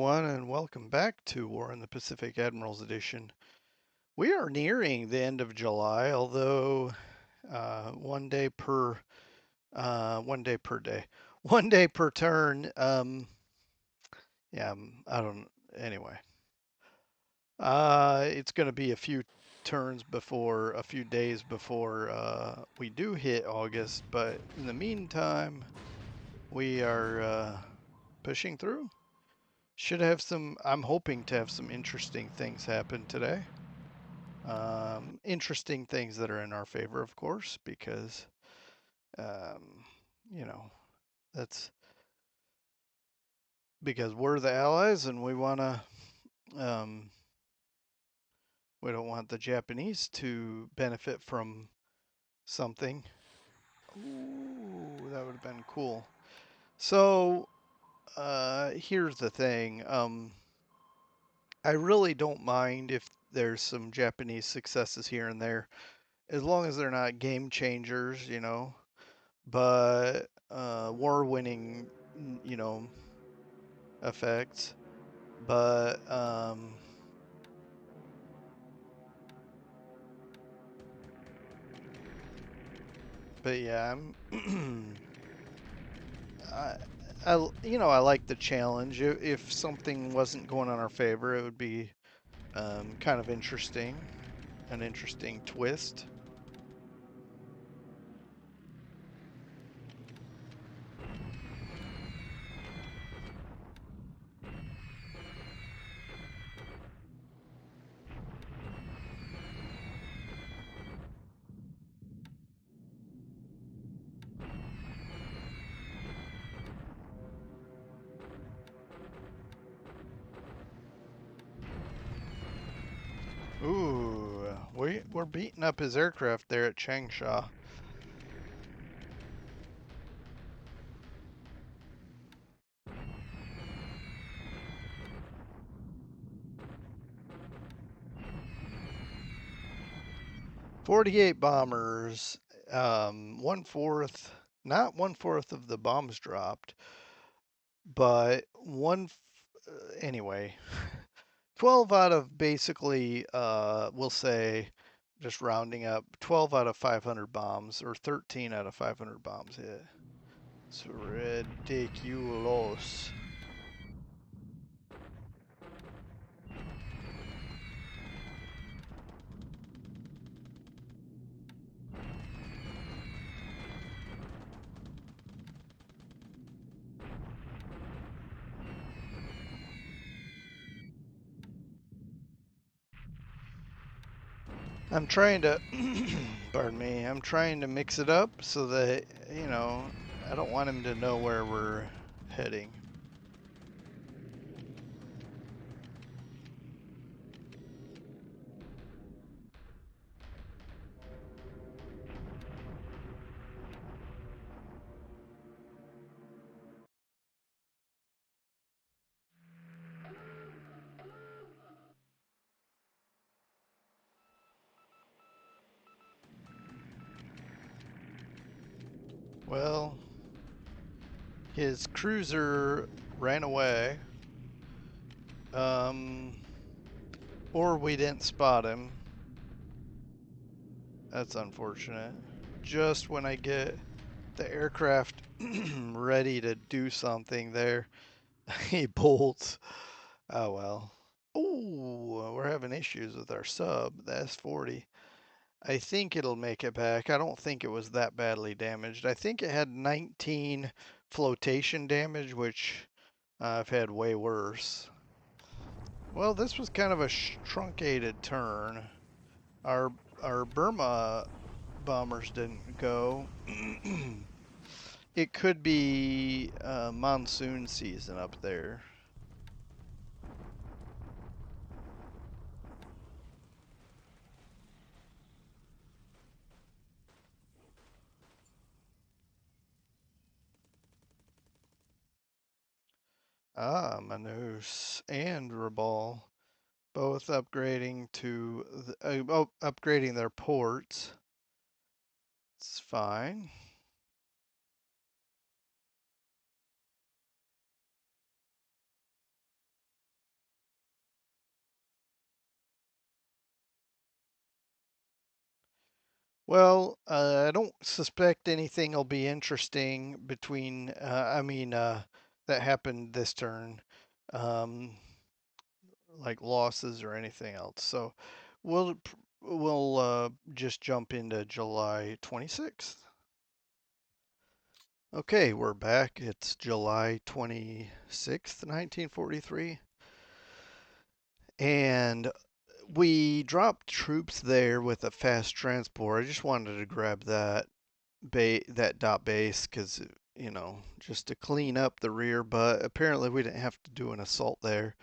everyone, and welcome back to War in the Pacific Admirals Edition. We are nearing the end of July, although one day per one day per day, one day per turn. Yeah, I don't. Anyway, it's going to be a few turns before, a few days before we do hit August. But in the meantime, we are pushing through. Should have some, I'm hoping to have some interesting things happen today. Interesting things that are in our favor, of course, because, um, you know, that's because we're the allies and um, we don't want the Japanese to benefit from something. Ooh, that would have been cool. So, here's the thing. I really don't mind if there's some Japanese successes here and there, as long as they're not game changers. But war winning, you know, effects. But but yeah, I, I like the challenge. If something wasn't going on our favor, it would be kind of interesting, an interesting twist. Ooh, we're beating up his aircraft there at Changsha. 48 bombers, one fourth, not one fourth of the bombs dropped, but anyway, 12 out of basically, we'll say, just rounding up, 12 out of 500 bombs, or 13 out of 500 bombs hit. It's ridiculous. I'm trying to, pardon me, I'm trying to mix it up so that, I don't want him to know where we're heading. Well, his cruiser ran away, um, or we didn't spot him. That's unfortunate. Just when I get the aircraft ready to do something there, he bolts. Oh well. Oh, we're having issues with our sub, the S-40. I think it'll make it back. I don't think it was that badly damaged. I think it had 19 flotation damage, which I've had way worse. Well, this was kind of a truncated turn. Our our Burma bombers didn't go. It could be monsoon season up there. Ah, Manus and Rabal both upgrading to upgrading their ports. It's fine. Well, I don't suspect anything will be interesting between, that happened this turn, um, like losses or anything else. So we'll just jump into July 26th. Okay, we're back. It's July 26th, 1943. And we dropped troops there with a fast transport. I just wanted to grab that dot base because just to clean up the rear. But apparently we didn't have to do an assault there,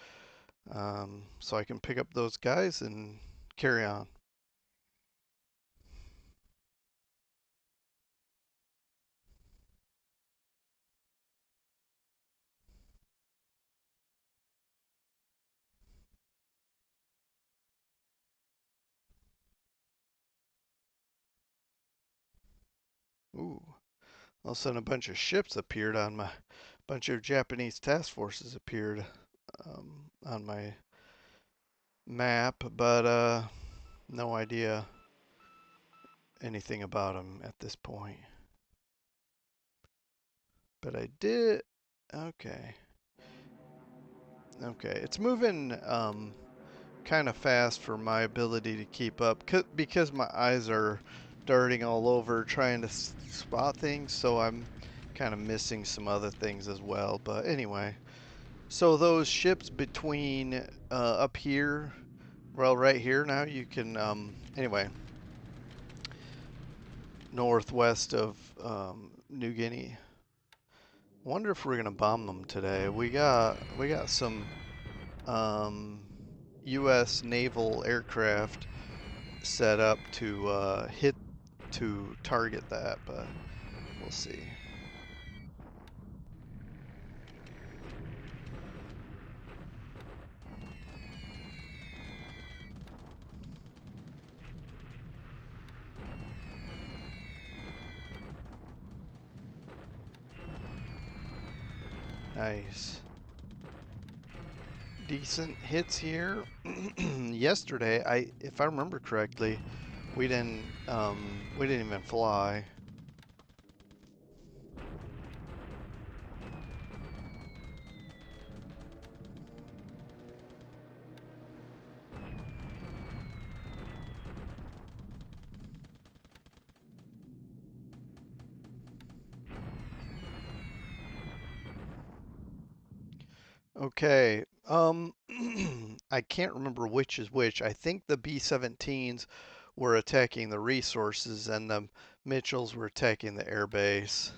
so I can pick up those guys and carry on. Ooh, all of a sudden a bunch of ships appeared on my, bunch of Japanese task forces appeared on my map, but no idea anything about them at this point. But I did. Okay. Okay. It's moving kind of fast for my ability to keep up because my eyes are darting all over trying to spot things, so I'm kind of missing some other things as well. But anyway, so those ships between up here, well, right here now, you can, anyway, northwest of New Guinea. Wonder if we're gonna bomb them today. We got some um, U.S. naval aircraft set up to target that, but we'll see. Nice. Decent hits here. Yesterday, if I remember correctly, we didn't even fly. Okay. I can't remember which is which. I think the B-17s were attacking the resources and the Mitchells were attacking the air base.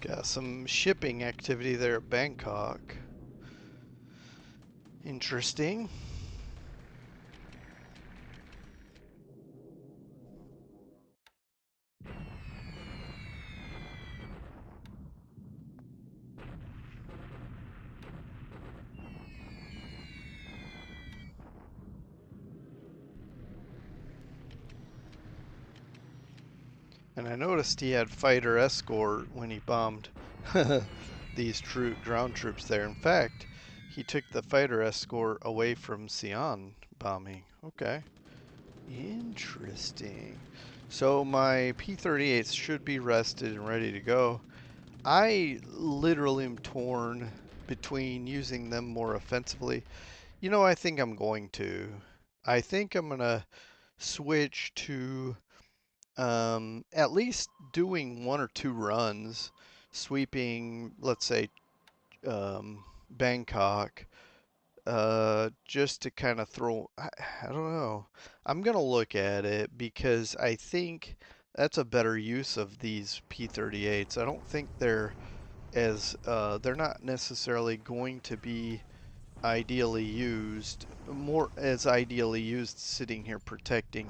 Got some shipping activity there at Bangkok. Interesting. And I noticed he had fighter escort when he bombed these ground troops there. In fact, he took the fighter escort away from Xi'an bombing. Okay. Interesting. So my P-38s should be rested and ready to go. I literally am torn between using them more offensively. I think I'm going to. I think I'm gonna switch to at least doing one or two runs, sweeping, let's say, Bangkok, just to kind of I don't know. I'm gonna look at it because I think that's a better use of these P-38s. I don't think they're not necessarily going to be ideally used sitting here protecting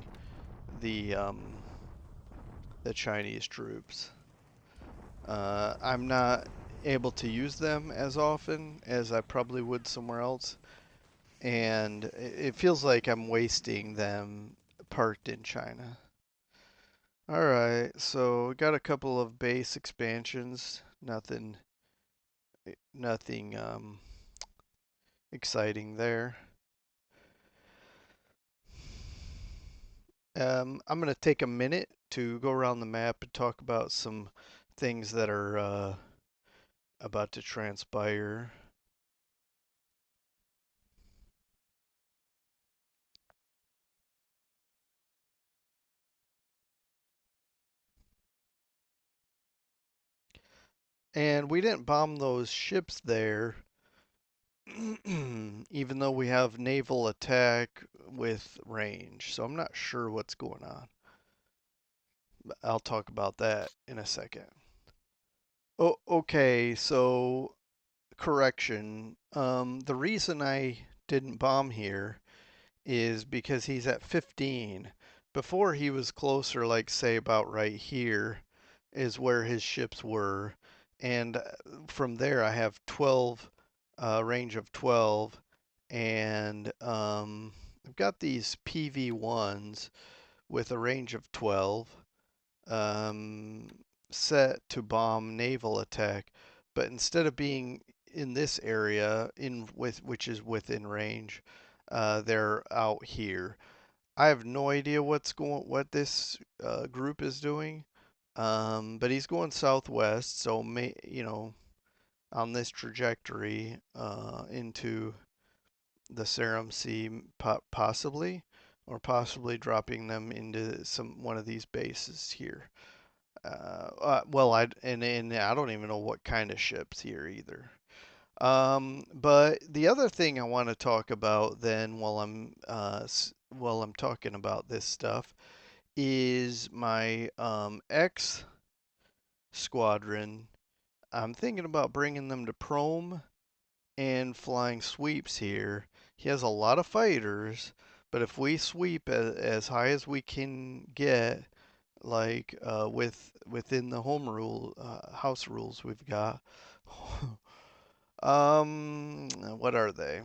the um, the Chinese troops. I'm not able to use them as often as I probably would somewhere else, and it feels like I'm wasting them parked in China. All right, so we got a couple of base expansions. Nothing exciting there. I'm going to take a minute to go around the map and talk about some things that are about to transpire. And we didn't bomb those ships there, even though we have naval attack with range. So I'm not sure what's going on. But I'll talk about that in a second. Oh, okay. So correction. The reason I didn't bomb here is because he's at 15. Before he was closer, like say about right here, is where his ships were. And from there, I have 12, range of 12. And I've got these PV1s with a range of 12, um, set to bomb naval attack. But instead of being in this area, which is within range, they're out here. I have no idea what this group is doing, but he's going southwest, so on this trajectory into the Seram Sea, possibly, or possibly dropping them into one of these bases here. Well, and I don't even know what kind of ships here either. But the other thing I want to talk about then while I'm talking about this stuff is my X squadron. I'm thinking about bringing them to Prome and flying sweeps here. He has a lot of fighters, but if we sweep as high as we can get, like within the home rule house rules we've got. What are they?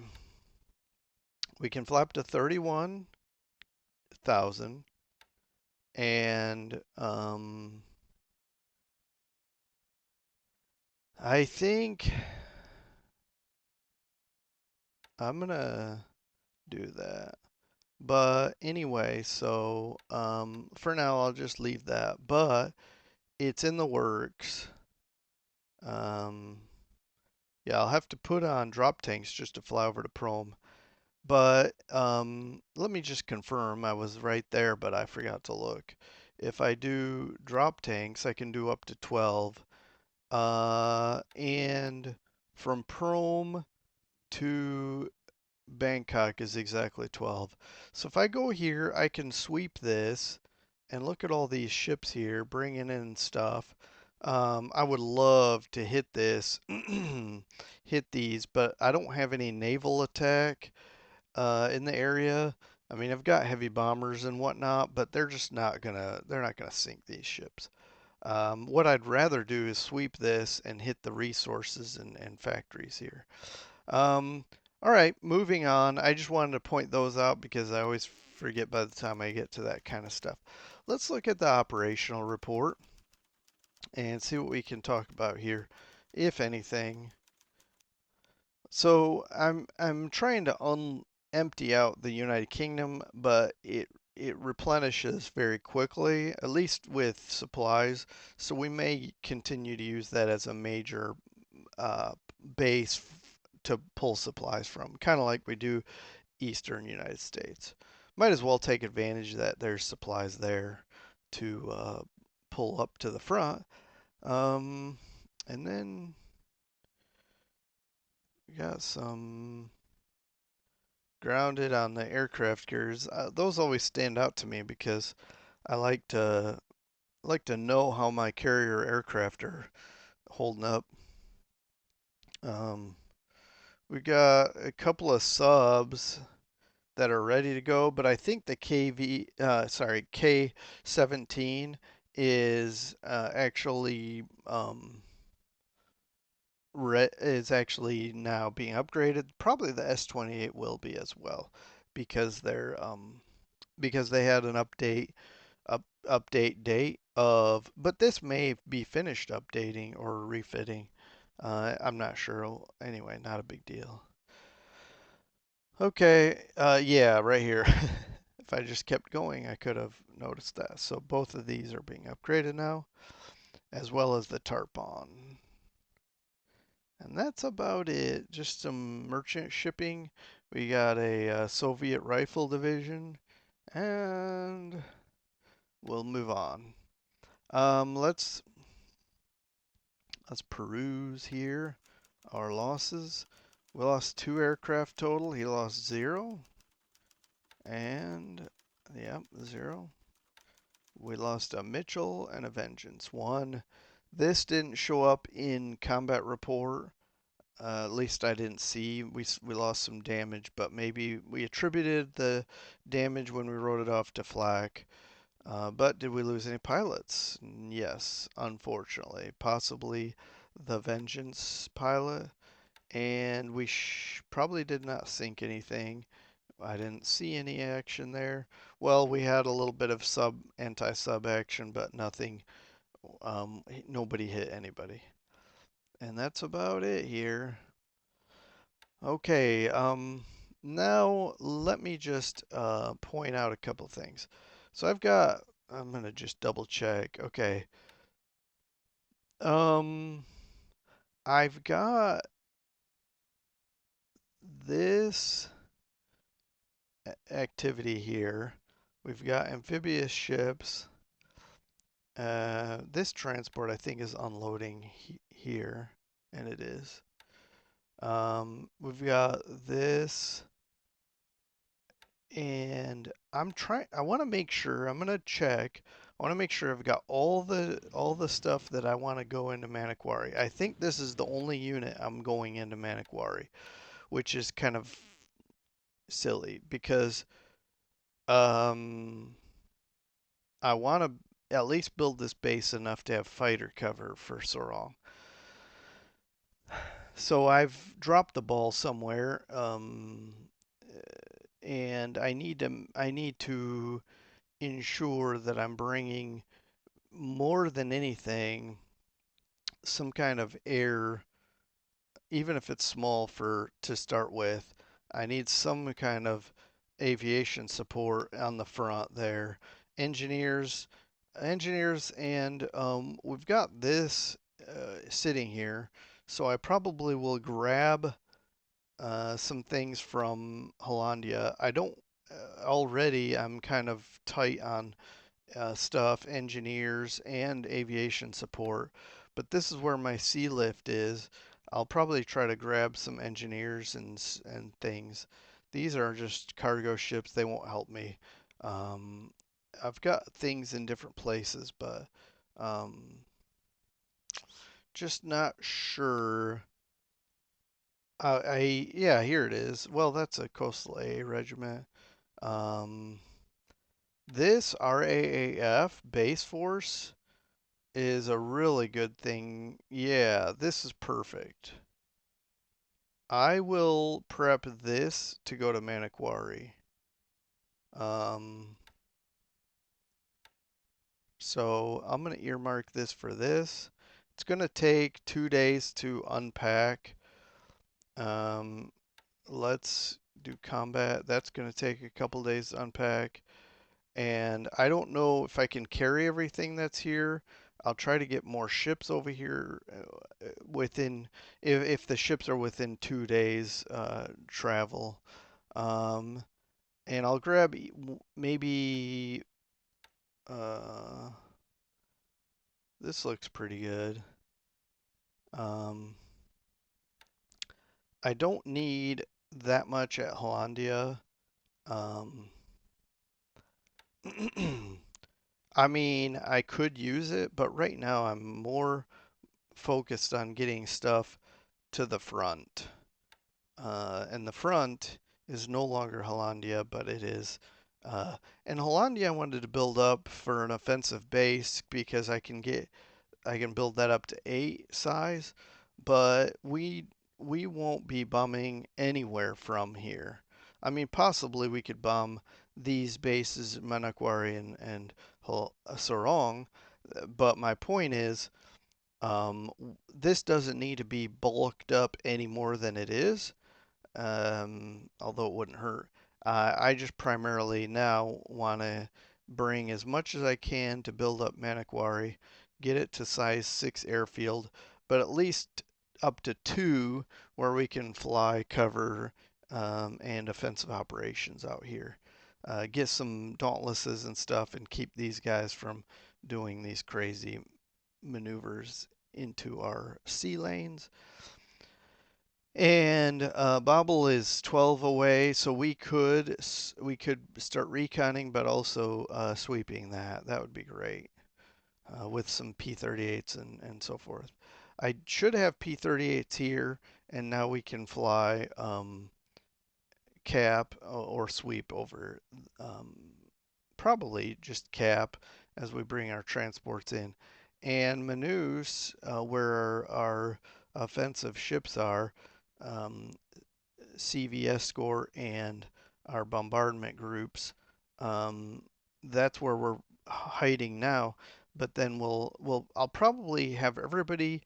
We can fly up to 31,000, and I think I'm gonna do that. But anyway, so for now I'll just leave that. But it's in the works. Um, yeah, I'll have to put on drop tanks just to fly over to Prome. But let me just confirm I was right there, but I forgot to look. If I do drop tanks, I can do up to 12. And from Prome to Bangkok is exactly 12. So if I go here, I can sweep this and look at all these ships here, bringing in stuff. I would love to hit this, hit these, but I don't have any naval attack in the area. I mean, I've got heavy bombers and whatnot, but they're not gonna sink these ships. What I'd rather do is sweep this and hit the resources and factories here. Um, all right, moving on. I just wanted to point those out because I always forget by the time I get to that kind of stuff. Let's look at the operational report and see what we can talk about here, if anything. So I'm trying to empty out the United Kingdom, but it replenishes very quickly, at least with supplies. So we may continue to use that as a major uh, base to pull supplies from, kind of like we do Eastern United States. Might as well take advantage that there's supplies there to pull up to the front. Um, and then we got some grounded on the aircraft carriers. Those always stand out to me because I like to know how my carrier aircraft are holding up. Um, we got a couple of subs that are ready to go, but I think the K-17 is is actually now being upgraded. Probably the S-28 will be as well, because because they had an update date of, but this may be finished updating or refitting. I'm not sure. Anyway, not a big deal. Okay, yeah, right here. If I just kept going, I could have noticed that. So both of these are being upgraded now, as well as the tarpon. And that's about it. Just some merchant shipping. We got a Soviet rifle division, and we'll move on. Let's peruse here our losses. We lost 2 aircraft total. He lost 0, and yep, 0. We lost a Mitchell and a Vengeance 1. This didn't show up in combat report. At least I didn't see. We lost some damage, but maybe we attributed the damage when we wrote it off to flak. But did we lose any pilots? Yes, unfortunately. Possibly the Vengeance pilot. And we probably did not sink anything. I didn't see any action there. Well, we had a little bit of anti-sub action, but nothing. Nobody hit anybody. And that's about it here. Okay, now let me just point out a couple things. So I'm gonna just double check. Okay, um, I've got this activity here. We've got amphibious ships. This transport I think is unloading here, and it is. We've got this, and I want to make sure. I'm gonna check. I want to make sure I've got all the stuff that I want to go into Manokwari. I think this is the only unit I'm going into Manokwari, which is kind of silly because um I want to at least build this base enough to have fighter cover for Sorong. So I've dropped the ball somewhere, and I need to ensure that I'm bringing more than anything some kind of air, even if it's small for to start with. I need some kind of aviation support on the front there. Engineers, and we've got this sitting here, so I probably will grab some things from Hollandia. I don't already. I'm kind of tight on stuff, engineers, and aviation support. But this is where my sea lift is. I'll probably try to grab some engineers and things. These are just cargo ships. They won't help me. Um, I've got things in different places, but um, just not sure. Yeah, here it is. Well, that's a coastal A regiment. Um, this RAAF base force is a really good thing. Yeah, this is perfect. I will prep this to go to Manokwari. Um, so I'm going to earmark this for this. It's going to take 2 days to unpack. Um, let's do combat. That's going to take a couple days to unpack. And I don't know if I can carry everything that's here. I'll try to get more ships over here within if the ships are within 2 days travel. Um, and I'll grab maybe uh, this looks pretty good. Um, I don't need that much at Hollandia. Um, I mean, I could use it, but right now I'm more focused on getting stuff to the front. And the front is no longer Hollandia, but it is. And Hollandia I wanted to build up for an offensive base because I can build that up to 8 size, but we won't be bombing anywhere from here. I mean, possibly we could bomb these bases, Manokwari and Sorong, but my point is, this doesn't need to be bulked up any more than it is, although it wouldn't hurt. I just primarily now want to bring as much as I can to build up Manokwari, get it to size 6 airfield, but at least up to 2 where we can fly, cover, and offensive operations out here. Get some dauntlesses and stuff and keep these guys from doing these crazy maneuvers into our sea lanes. And Bobble is 12 away, so we could start reconning, but also sweeping that. That would be great with some P-38s and so forth. I should have P-38s here, and now we can fly cap or sweep over. Um, Probably just cap as we bring our transports in. And Manus, where our offensive ships are, um, CVS score and our bombardment groups. Um, that's where we're hiding now. But then I'll probably have everybody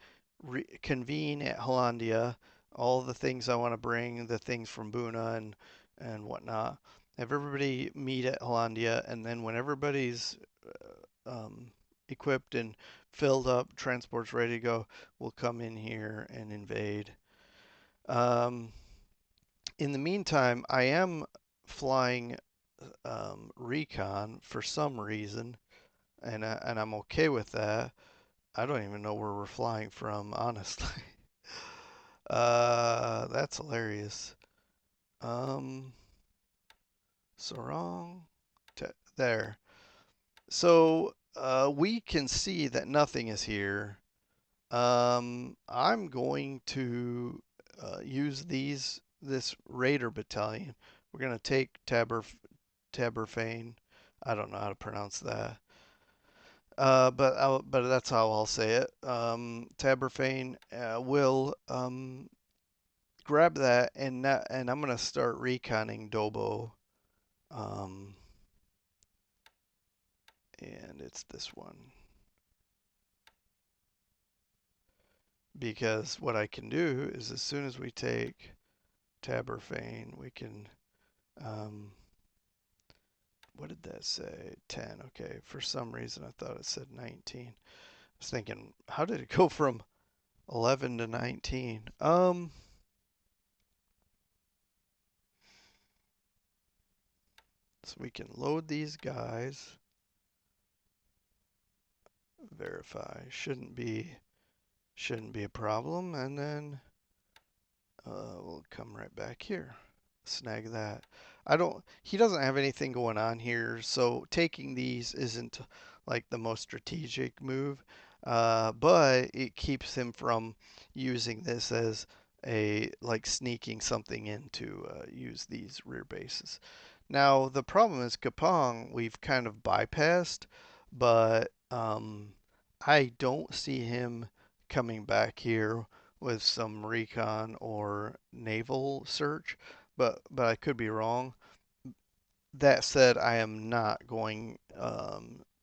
convene at Hollandia. All the things I want to bring, the things from Buna and whatnot. Have everybody meet at Hollandia, and then when everybody's equipped and filled up, transport's ready to go, we'll come in here and invade. Um, in the meantime, I am flying recon for some reason, and I'm okay with that. I don't even know where we're flying from, honestly. That's hilarious. Um, Sarong, there. So we can see that nothing is here. I'm going to use this Raider battalion. We're gonna take Taberfane. I don't know how to pronounce that. But that's how I'll say it. Taberfane will grab that, and I'm gonna start reconning Dobo. Um, and it's this one because what I can do is as soon as we take Taberfane, we can. Um, what did that say? 10. Okay. For some reason, I thought it said 19. I was thinking, how did it go from 11 to 19? So we can load these guys. Verify. Shouldn't be a problem. And then we'll come right back here. Snag that. He doesn't have anything going on here, so taking these isn't like the most strategic move, but it keeps him from using this as like sneaking something in to use these rear bases. Now, the problem is Kapong, we've kind of bypassed, but I don't see him coming back here with some recon or naval search, but I could be wrong. That said, I am not going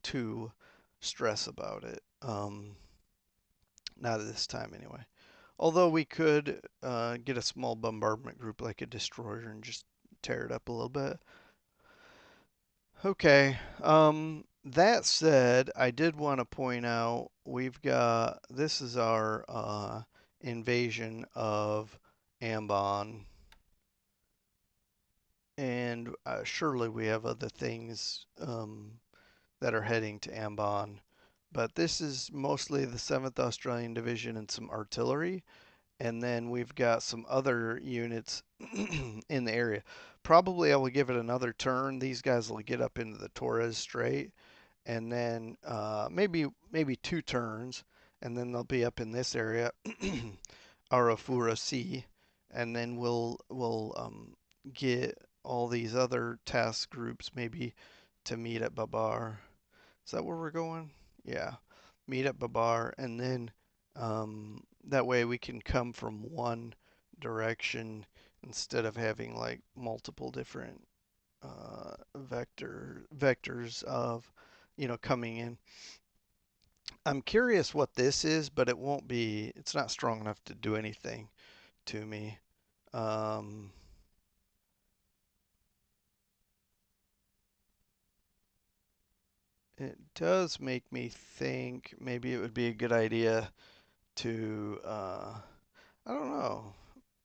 to stress about it. Not at this time, anyway. Although we could get a small bombardment group like a destroyer and just tear it up a little bit. Okay. That said, I did want to point out we've got this is our invasion of Ambon, and surely we have other things that are heading to Ambon, but this is mostly the 7th Australian Division and some artillery, and then we've got some other units in the area. Probably I will give it another turn. These guys will get up into the Torres Strait, and then maybe 2 turns, and then they'll be up in this area, Arafura Sea, and then we'll get all these other task groups maybe to meet at Babar. Is that where we're going? Yeah, meet at Babar, and then that way we can come from one direction instead of having like multiple different vectors of coming in. I'm curious what this is, but it won't be. It's not strong enough to do anything to me. Um, it does make me think maybe it would be a good idea to. I don't know.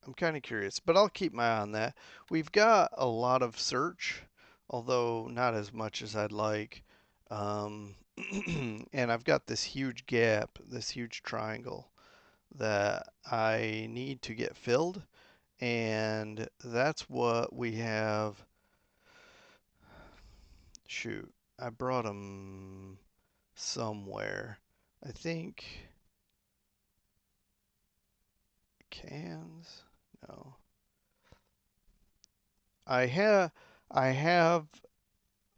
I'm kind of curious, but I'll keep my eye on that. We've got a lot of search, although not as much as I'd like. Um, and I've got this huge gap, this huge triangle that I need to get filled, and that's what we have. Shoot, I brought them somewhere. I think cans. No, I have. I have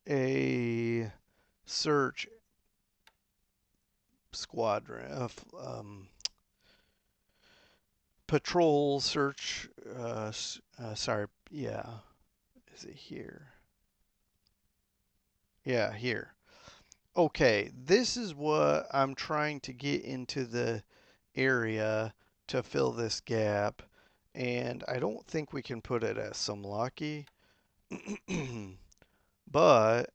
a search squadron of patrol search. Sorry, yeah, is it here? Yeah, here. Okay, this is what I'm trying to get into the area to fill this gap, and I don't think we can put it at Sumlaki, but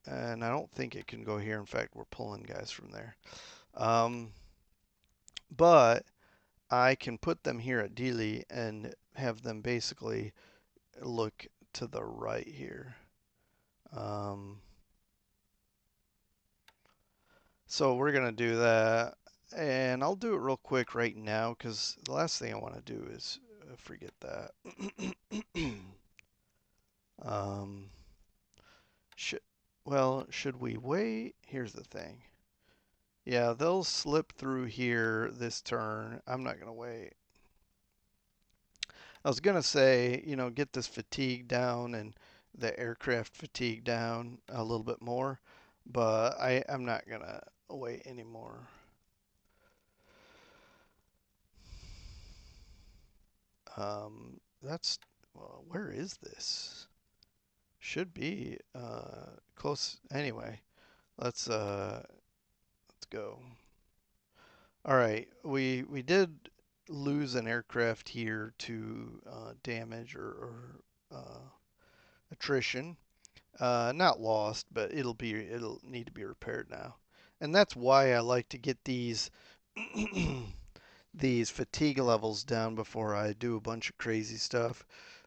and I don't think it can go here. In fact, we're pulling guys from there. Um, but I can put them here at Dealey and have them basically look to the right here. Um, so we're going to do that. And I'll do it real quick right now because the last thing I want to do is forget that. um, should, well, should we wait? Here's the thing. Yeah, they'll slip through here this turn. I'm not going to wait. I was gonna say, get this fatigue down and the aircraft fatigue down a little bit more, but I'm not gonna wait anymore. That's well, where is this? Should be close anyway. Let's go. All right, we did lose an aircraft here to damage or attrition. Not lost, but it'll need to be repaired now. And that's why I like to get these these fatigue levels down before I do a bunch of crazy stuff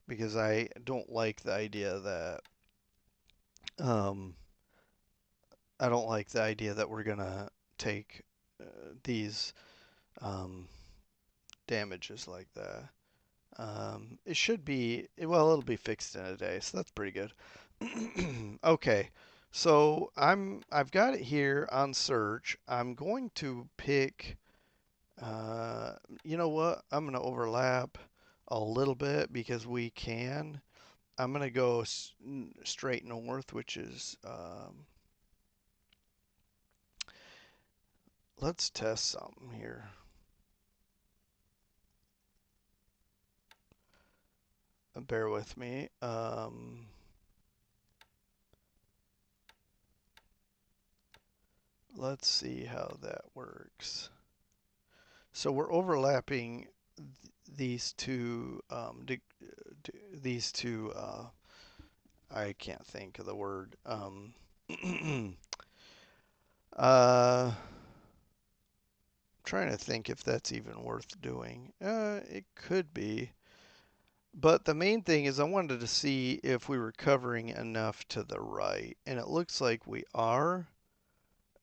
because I don't like the idea that um I don't like the idea that we're gonna take these um damages like that. It should be, well, it'll be fixed in a day, so that's pretty good. Okay, so I've got it here on search. I'm going to pick, uh, you know what? I'm going to overlap a little bit because we can. I'm going to go straight north, which is, let's test something here. Bear with me. Let's see how that works. So we're overlapping these two, these two, I can't think of the word, I'm trying to think if that's even worth doing. It could be. But the main thing is I wanted to see if we were covering enough to the right, and it looks like we are.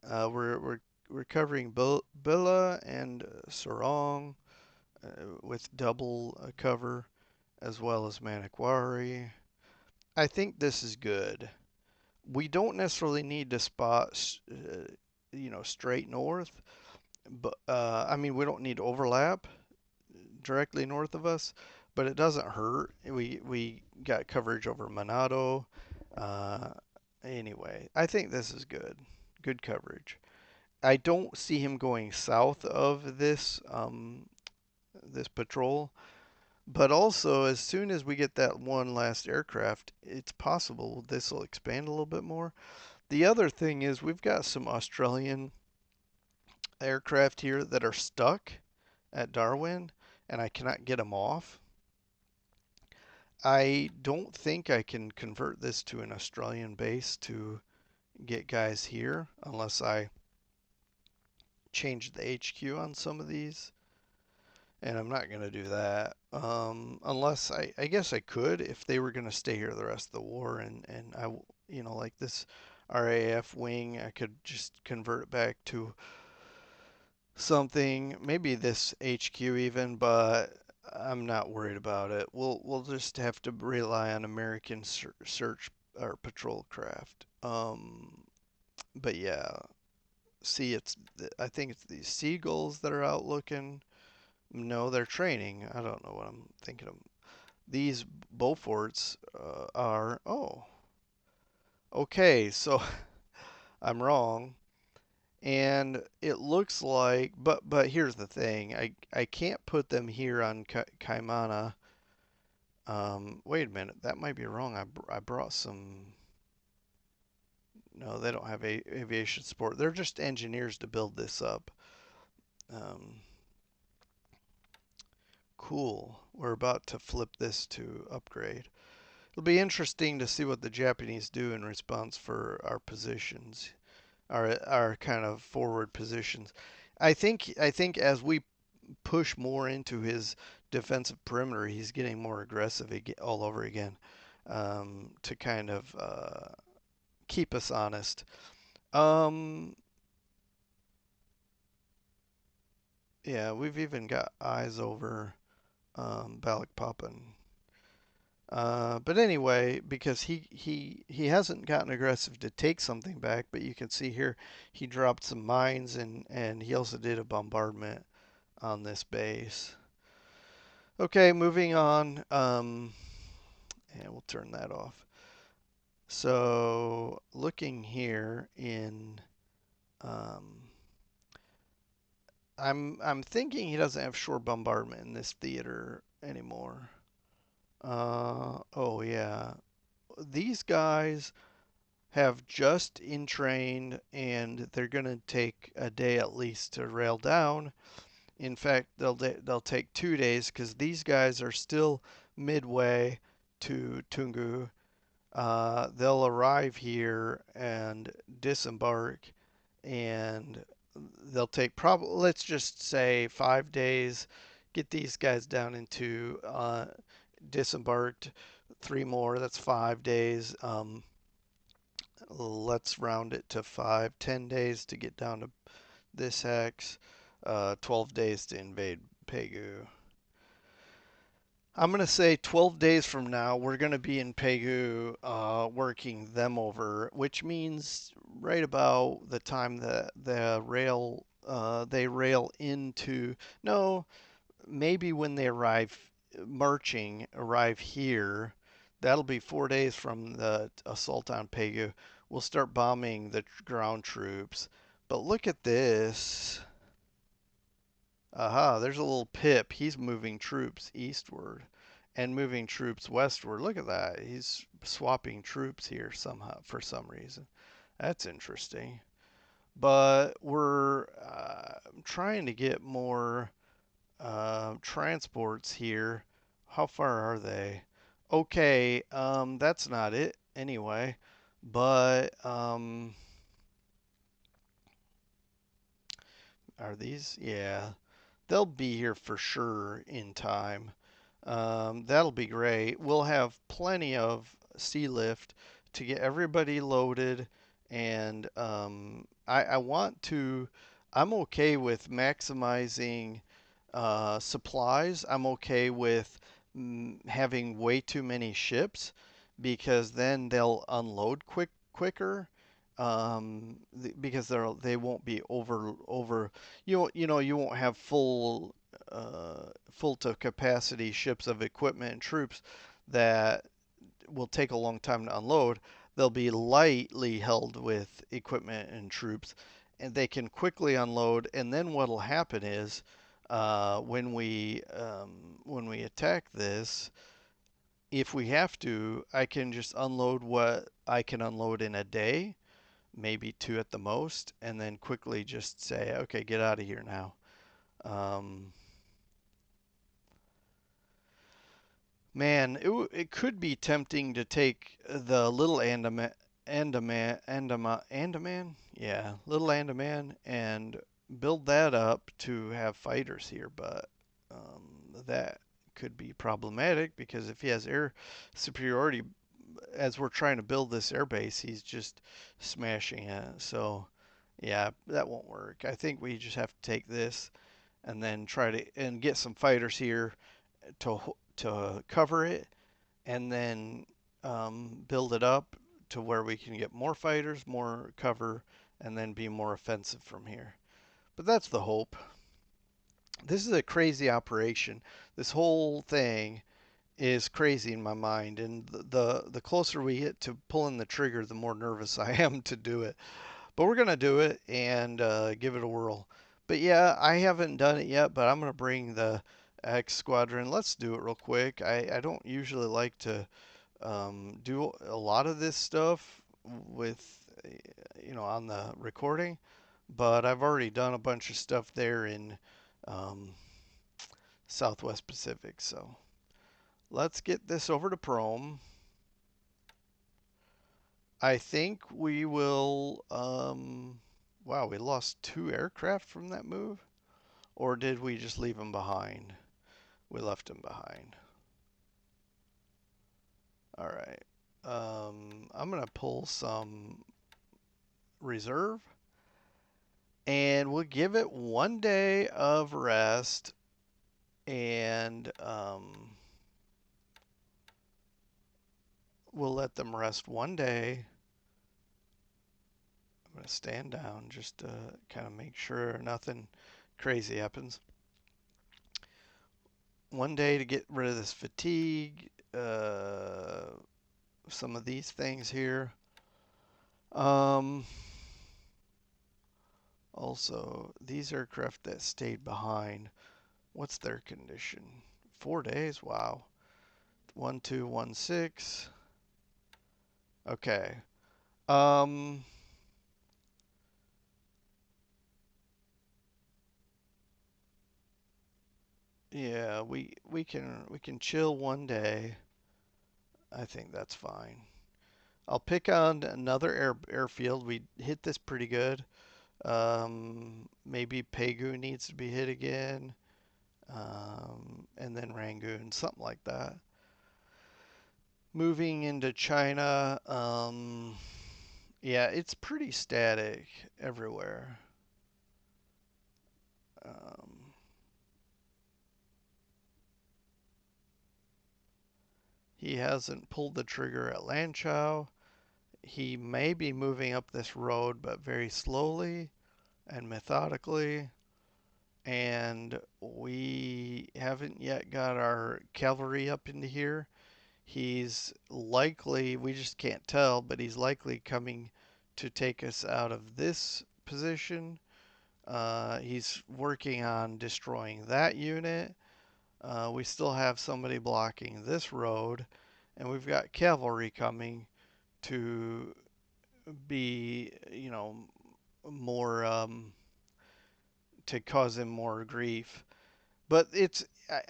We're covering Billa and Sarong with double cover, as well as Manokwari. I think this is good. We don't necessarily need to spot, straight north, but I mean we don't need overlap directly north of us, but it doesn't hurt. We got coverage over Monado. Uh, anyway, I think this is good. Good coverage. I don't see him going south of this patrol, but also as soon as we get that one last aircraft, it's possible this will expand a little bit more. The other thing is we've got some Australian aircraft here that are stuck at Darwin, and I cannot get them off. I don't think I can convert this to an Australian base to get guys here unless I change the HQ on some of these. And I'm not going to do that. Unless I guess I could if they were going to stay here the rest of the war and like this RAF wing, I could just convert it back to something, maybe this HQ even, but I'm not worried about it. We'll just have to rely on American search or patrol craft. But yeah, see, I think it's these seagulls that are out looking. No, they're training. I don't know what I'm thinking of. These Beauforts are. Oh, okay. So I'm wrong. And it looks like, but here's the thing. I can't put them here on Kaimana. Wait a minute. That might be wrong. I brought some. No, they don't have aviation support. They're just engineers to build this up. Um, cool. We're about to flip this to upgrade. It'll be interesting to see what the Japanese do in response for our positions, our kind of forward positions. I think as we push more into his defensive perimeter, he's getting more aggressive all over again to kind of keep us honest. Um, yeah, we've even got eyes over Balikpapan. But anyway, because he hasn't gotten aggressive to take something back, but you can see here he dropped some mines and he also did a bombardment on this base. Okay, moving on. And we'll turn that off. So looking here in, um, I'm thinking he doesn't have shore bombardment in this theater anymore. Oh yeah, these guys have just entrained and they're going to take a day at least to rail down. In fact, they'll take 2 days because these guys are still midway to Tungu. They'll arrive here and disembark, and they'll take probably let's just say 5 days. Get these guys down into disembarked. Three more. That's 5 days. Let's round it to 5, 10 days to get down to this hex. 12 days to invade Pegu. I'm going to say 12 days from now, we're going to be in Pegu working them over, which means right about the time that they rail into, no, maybe when they arrive here, that'll be 4 days from the assault on Pegu. We'll start bombing the ground troops. But look at this. Aha, there's a little pip. He's moving troops eastward and moving troops westward. Look at that. He's swapping troops here somehow for some reason. That's interesting. But we're trying to get more transports here. How far are they? Okay, that's not it anyway. But Are these? Yeah. They'll be here for sure in time. That'll be great. We'll have plenty of sea lift to get everybody loaded, and I want to. I'm okay with maximizing supplies. I'm okay with having way too many ships because then they'll unload quicker. Because they won't be over you won't have full to capacity ships of equipment and troops that will take a long time to unload. They'll be lightly held with equipment and troops, and they can quickly unload. And then what'll happen is when we attack this, if we have to, I can just unload what I can unload in a day, maybe two at the most, and then quickly just say, okay, get out of here now. Um, Man, it could be tempting to take the little Andaman, yeah, little Andaman, and build that up to have fighters here, but that could be problematic because if he has air superiority, as we're trying to build this air base, he's just smashing it. So, yeah, that won't work. I think we just have to take this and then try to and get some fighters here to cover it, and then build it up to where we can get more fighters, more cover, and then be more offensive from here. But that's the hope. This is a crazy operation. This whole thing is crazy in my mind, and the closer we get to pulling the trigger, the more nervous I am to do it. But we're gonna do it and give it a whirl. But yeah, I haven't done it yet, but I'm gonna bring the X Squadron. Let's do it real quick. I don't usually like to do a lot of this stuff with on the recording, but I've already done a bunch of stuff there in um, Southwest Pacific. So let's get this over to Prom. I think we will. Wow, we lost two aircraft from that move, or did we just leave them behind? We left them behind. All right. I'm gonna pull some reserve, and we'll give it 1 day of rest, and we'll let them rest 1 day. I'm gonna stand down just to kind of make sure nothing crazy happens. 1 day to get rid of this fatigue, some of these things here. Um, Also, these aircraft that stayed behind, what's their condition? 4 days? Wow. 1216. Okay. Um, yeah, we can chill 1 day. I think that's fine. I'll pick on another airfield. We hit this pretty good. Maybe Pegu needs to be hit again. And then Rangoon, something like that. Moving into China, yeah, it's pretty static everywhere. Um, he hasn't pulled the trigger at Lanchow. He may be moving up this road, but very slowly and methodically. And we haven't yet got our cavalry up into here. He's likely, we just can't tell, but he's likely coming to take us out of this position. He's working on destroying that unit. We still have somebody blocking this road, and we've got cavalry coming to be, more to cause him more grief. But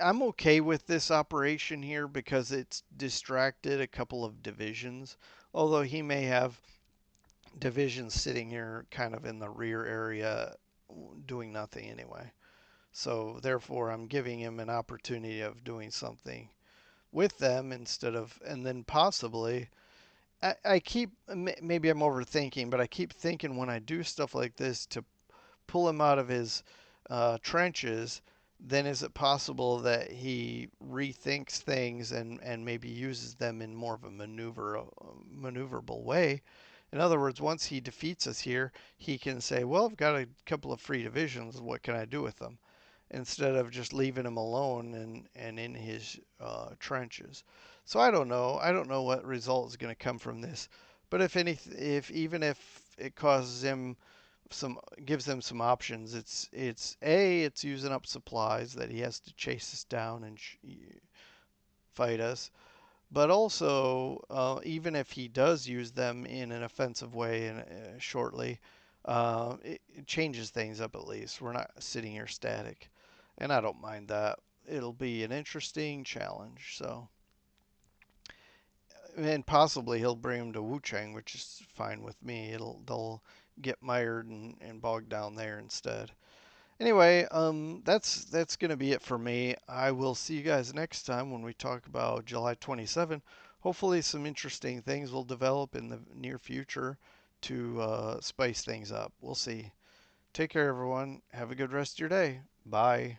I'm okay with this operation here because it's distracted a couple of divisions. Although he may have divisions sitting here kind of in the rear area doing nothing anyway. So therefore, I'm giving him an opportunity of doing something with them instead of, and then possibly, I keep, maybe I'm overthinking, but I keep thinking when I do stuff like this to pull him out of his trenches, then is it possible that he rethinks things and maybe uses them in more of a maneuverable way? In other words, once he defeats us here, he can say, "Well, I've got a couple of free divisions. What can I do with them?" Instead of just leaving him alone and in his trenches. So I don't know. I don't know what result is going to come from this. But if even if it causes him some, gives them some options, it's using up supplies that he has to chase us down and fight us. But also, even if he does use them in an offensive way and shortly, it changes things up at least. We're not sitting here static, and I don't mind that. It'll be an interesting challenge. So, and possibly he'll bring him to Wuchang, which is fine with me. They'll get mired and bogged down there instead. Anyway, that's gonna be it for me. I will see you guys next time when we talk about July 27. Hopefully, some interesting things will develop in the near future to spice things up. We'll see. Take care, everyone. Have a good rest of your day. Bye.